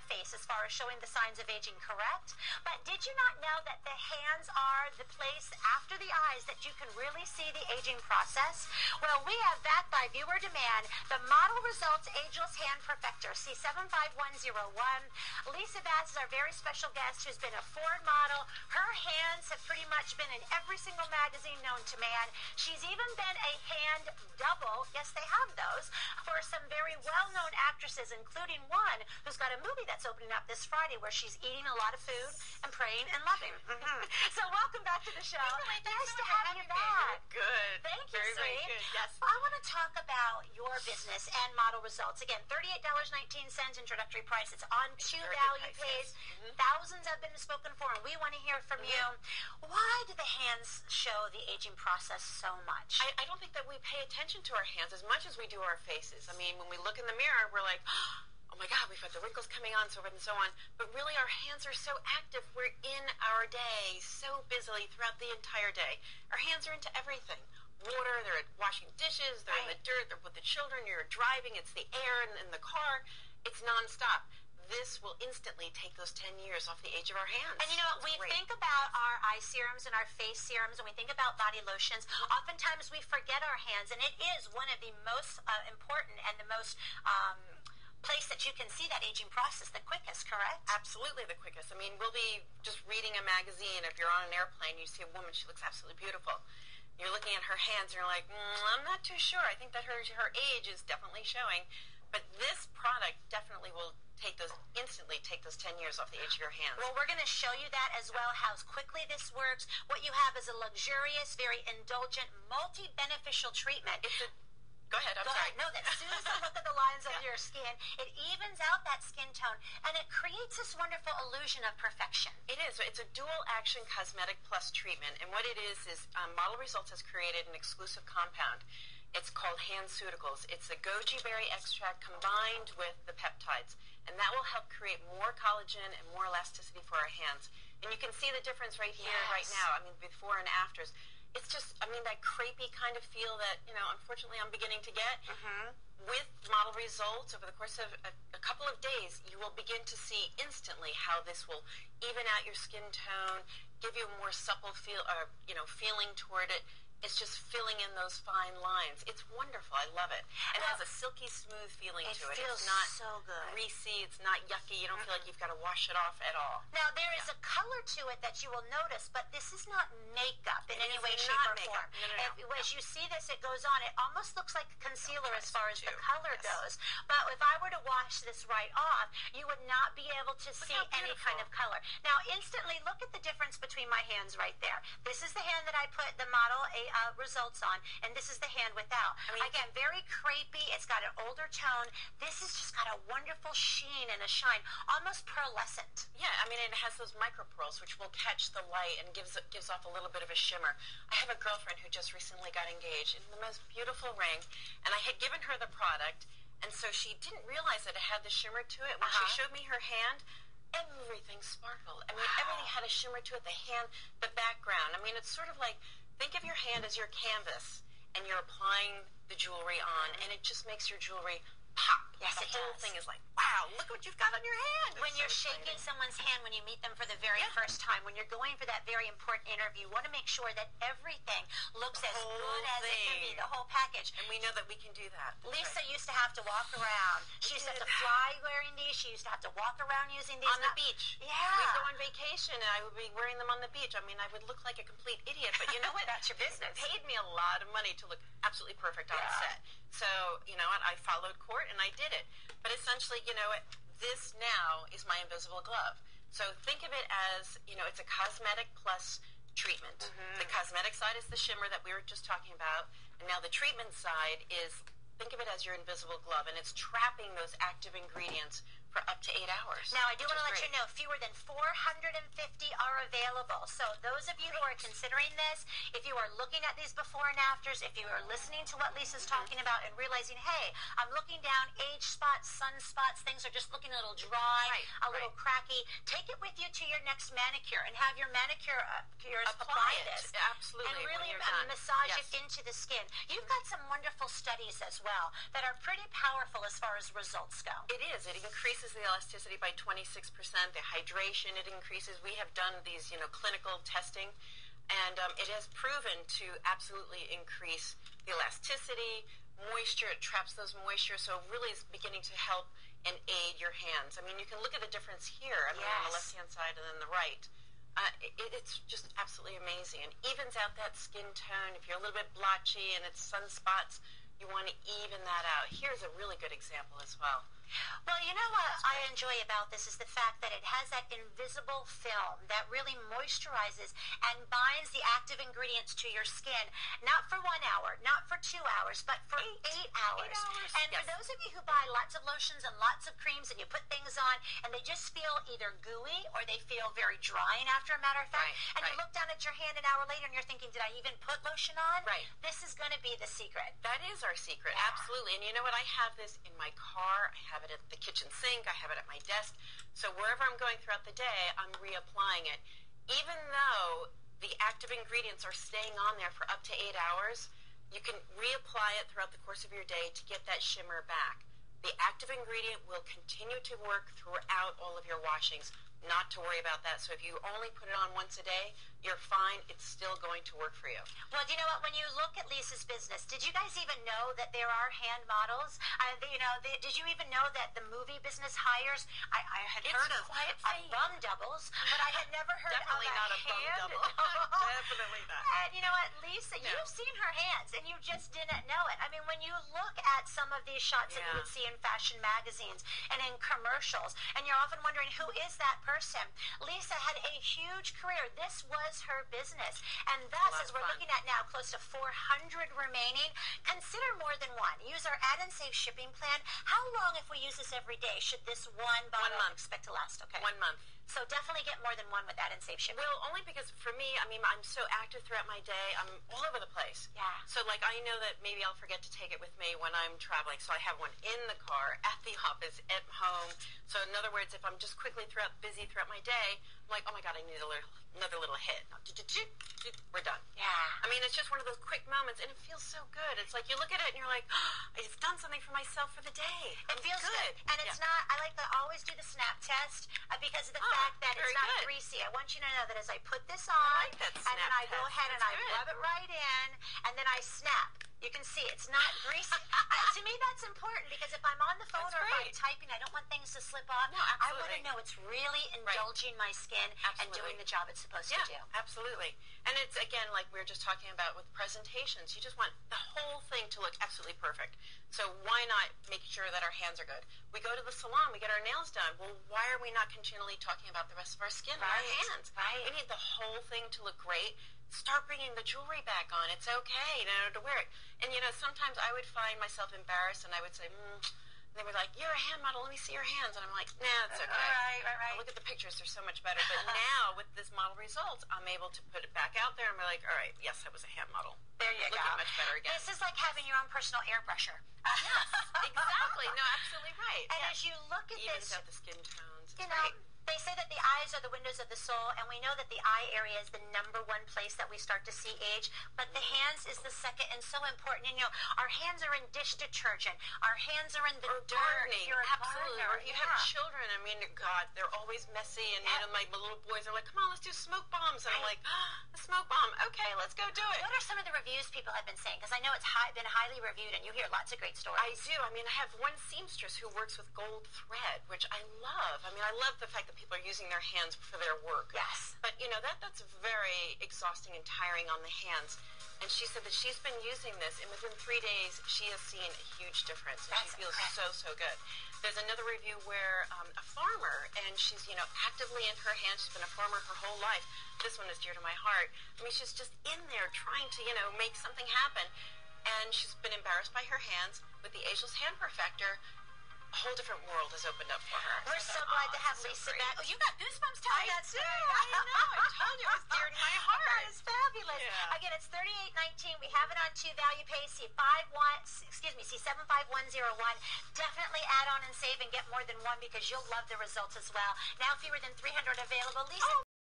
face as far as showing the signs of aging, correct? But did you not know that the hands are the place after the eyes that you can really see the aging process? Well, we have that by viewer demand, the Model Results Ageless Hand Perfector, C75101. Lisa Batts is our very special guest who's been a Ford model. Her hands have pretty much been in every single magazine known to man. She's even been a hand double, yes they have those, for some very well-known actresses, including one who's got a movie that's opening up this Friday where she's eating a lot of food and praying and loving. So welcome back to the show. Nice to have you back. Good. Thank you, very, sweet. very good. Yes. I want to talk about your business and Model Results. Again, $38.19 introductory price. It's on two value pays. Thousands have been spoken for, and we want to hear from you. Why do the hands show the aging process so much? I don't think that we pay attention to our hands as much as we do our faces. I mean, when we look in the mirror, we're like, oh my God, we've got the wrinkles coming on, so forth and so on. But really, our hands are so active. We're in our day so busily throughout the entire day. Our hands are into everything. Water, they're washing dishes, they're in the dirt, they're with the children, you're driving, it's the air in the car. It's nonstop. This will instantly take those 10 years off the age of our hands. And you know, we think about our eye serums and our face serums, and we think about body lotions. Oftentimes we forget our hands, and it is one of the most important and the most place that you can see that aging process the quickest, correct? Absolutely the quickest. I mean, we'll be just reading a magazine. If you're on an airplane, you see a woman, she looks absolutely beautiful. You're looking at her hands, and you're like, I'm not too sure. I think that her age is definitely showing. But this product definitely will instantly take those 10 years off the age of your hands. Well, we're going to show you that as well, how quickly this works. What you have is a luxurious, very indulgent, multi-beneficial treatment. Go ahead, I'm sorry. No, that soothes the look of the lines of your skin. It evens out that skin tone, and it creates this wonderful illusion of perfection. It is. It's a dual-action cosmetic plus treatment, and what it is Model Results has created an exclusive compound. It's called Handceuticals. It's the goji berry extract combined with the peptides, and that will help create more collagen and more elasticity for our hands. And you can see the difference right here, right now. I mean, before and afters. It's just, I mean, that crepey kind of feel that, you know, unfortunately I'm beginning to get. With Model Results, over the course of a couple of days, you will begin to see instantly how this will even out your skin tone, give you a more supple feeling toward it. It's just filling in those fine lines. It's wonderful. I love it. And it has a silky smooth feeling to it. Feels it's not so good. greasy. It's not yucky. You don't feel like you've got to wash it off at all. Now, there is a color to it that you will notice, but this is not makeup in any way, shape, or form. No. As you see this, it goes on. It almost looks like concealer as far as the color goes. But if I were to wash this right off, you would not be able to see any kind of color. Now, instantly, look at the difference between my hands right there. This is the hand that I put the Model Results on, and this is the hand without. I mean, again, very crepey. It's got an older tone. This has just got a wonderful sheen and a shine, almost pearlescent. Yeah, I mean, it has those micro pearls which will catch the light and gives off a little bit of a shimmer. I have a girlfriend who just recently got engaged in the most beautiful ring, and I had given her the product, and so she didn't realize that it had the shimmer to it. When she showed me her hand, everything sparkled. I mean, everything had a shimmer to it. The hand, the background. I mean, it's sort of like, think of your hand as your canvas, and you're applying the jewelry on, and it just makes your jewelry pop. Yes, the it whole does. thing is like, wow, look what you've got on your hand. When you're shaking someone's hand when you meet them for the very first time, when you're going for that very important interview, you want to make sure that everything looks as good as it can be, the whole package. And we know that we can do that. Lisa used to have to walk around. She used to have to fly wearing these. She used to have to walk around using these. On the beach. Yeah. We'd go on vacation, and I would be wearing them on the beach. I mean, I would look like a complete idiot, but you know what? That's your business. It paid me a lot of money to look absolutely perfect on set. So, you know what? I followed court, and I did it. But essentially, you know, this now is my invisible glove. So think of it as, you know, it's a cosmetic plus treatment. The cosmetic side is the shimmer that we were just talking about, and now the treatment side is, think of it as your invisible glove, and it's trapping those active ingredients for up to 8 hours. Now, I do want to let you know, fewer than 450 are available. So those of you who are considering this, if you are looking at these before and afters, if you are listening to what Lisa's talking about and realizing, hey, I'm looking down, age spots, sunspots, things are just looking a little dry, a little cracky, take it with you to your next manicure and have your manicurist apply this. Absolutely. And really massage it into the skin. You've got some wonderful studies as well that are pretty powerful as far as results go. It is. It increases increases the elasticity by 26%. The hydration, it increases. We have done these, clinical testing, and it has proven to absolutely increase the elasticity, moisture. It traps those moisture, so it really is beginning to help and aid your hands. I mean, you can look at the difference here. I mean, on the left-hand side and then the right. It's just absolutely amazing, and evens out that skin tone. If you're a little bit blotchy and it's sunspots, you want to even that out. Here's a really good example as well. Well, you know what I enjoy about this is the fact that it has that invisible film that really moisturizes and binds the active ingredients to your skin, not for 1 hour, not for 2 hours, but for 8 hours. And for those of you who buy lots of lotions and lots of creams and you put things on and they just feel either gooey or they feel very drying after a matter of fact, and you look down at your hand an hour later and you're thinking, did I even put lotion on? Right. This is going to be the secret. That is our secret, absolutely. And you know what? I have this in my car. I have it at the kitchen sink. I have it at my desk. So wherever I'm going throughout the day, I'm reapplying it. Even though the active ingredients are staying on there for up to 8 hours, you can reapply it throughout the course of your day to get that shimmer back. The active ingredient will continue to work throughout all of your washings. Not to worry about that. So if you only put it on once a day, you're fine. It's still going to work for you. Well, do you know what? When you look at Lisa's business, did you guys even know that there are hand models? Did you even know that the movie business hires? I had heard of bum doubles, but I had never heard of Definitely not a bum double. Definitely not. And you know what, Lisa, you've seen her hands, and you just didn't know it. I mean, when you look at some of these shots that you would see in fashion magazines and in commercials, and you're often wondering, who is that person? Lisa had a huge career. This was her business. And thus, as we're looking at now, close to 400 remaining, consider more than one. Use our add and save shipping plan. How long, if we use this every day, should this one bottle expect to last? Okay. 1 month. So definitely get more than one with add and save shipping. Well, only because for me, I mean, I'm so active throughout my day. I'm all over the place. Yeah. So, like, I know that maybe I'll forget to take it with me when I'm traveling. So I have one in the car, at the office, at home. So in other words, if I'm just quickly busy throughout my day, I'm like, oh my God, I need another little hit. We're done. Yeah. I mean, it's just one of those quick moments, and it feels so good. It's like you look at it and you're like, oh, I've done something for myself for the day. It feels good. And it's not, I like to always do the snap test because of the fact that it's not greasy. I want you to know that as I put this on, and then I go ahead and I rub it right in, and then I snap. You can see it's not greasy. To me, that's important because if I'm on the phone or if I'm typing, I don't want things to slip off. No, I want to know it's really indulging my skin and doing the job it's supposed to do. Absolutely. And it's, again, like we were just talking about with presentations, you just want the whole thing to look absolutely perfect. So why not make sure that our hands are good? We go to the salon, we get our nails done. Well, why are we not continually talking about the rest of our skin and our hands? Right. We need the whole thing to look great. Start bringing the jewelry back on. It's okay, to wear it. And, sometimes I would find myself embarrassed, and I would say, they were like, you're a hand model, let me see your hands. And I'm like, nah, it's okay. Right. Look at the pictures, they're so much better. But now, with this model results, I'm able to put it back out there and be like, all right, yes, I was a hand model. There you go. Looking much better again. This is like having your own personal air brusher. Yes, exactly. No, absolutely right. And as you look at Evens this, out the skin tones. they say that the eyes are the windows of the soul, and we know that the eye area is the #1 place that we start to see age, but the hands is the second and so important. And our hands are in dish detergent. Our hands are in the dirt. Gardening. You're a Absolutely. gardener. Or you have children. I mean, God, they're always messy. And my little boys are like, come on, let's do smoke bombs. And I'm like, a smoke bomb. Okay, let's go do it. What are some of the reviews people have been saying? Because I know it's been highly reviewed, and you hear lots of great stories. I do. I mean, I have one seamstress who works with gold thread, which I love. I mean, I love the fact that people are using their hands for their work. Yes. But, that's very exhausting and tiring on the hands. And she said that she's been using this, and within 3 days, she has seen a huge difference. And she feels so good. There's another review where a farmer, and she's, actively in her hands. She's been a farmer her whole life. This one is dear to my heart. I mean, she's just in there trying to, make something happen. And she's been embarrassed by her hands. With the Ageless Hand Perfector, a whole different world has opened up for her. We're so glad to have Lisa back. Oh, you got goosebumps telling that story. I know. I told you it was dear to my heart. That is fabulous. Yeah. Again, it's $38.19. We have it on 2 value pay. C75101. Definitely add on and save and get more than one because you'll love the results as well. Now fewer than 300 available. Lisa.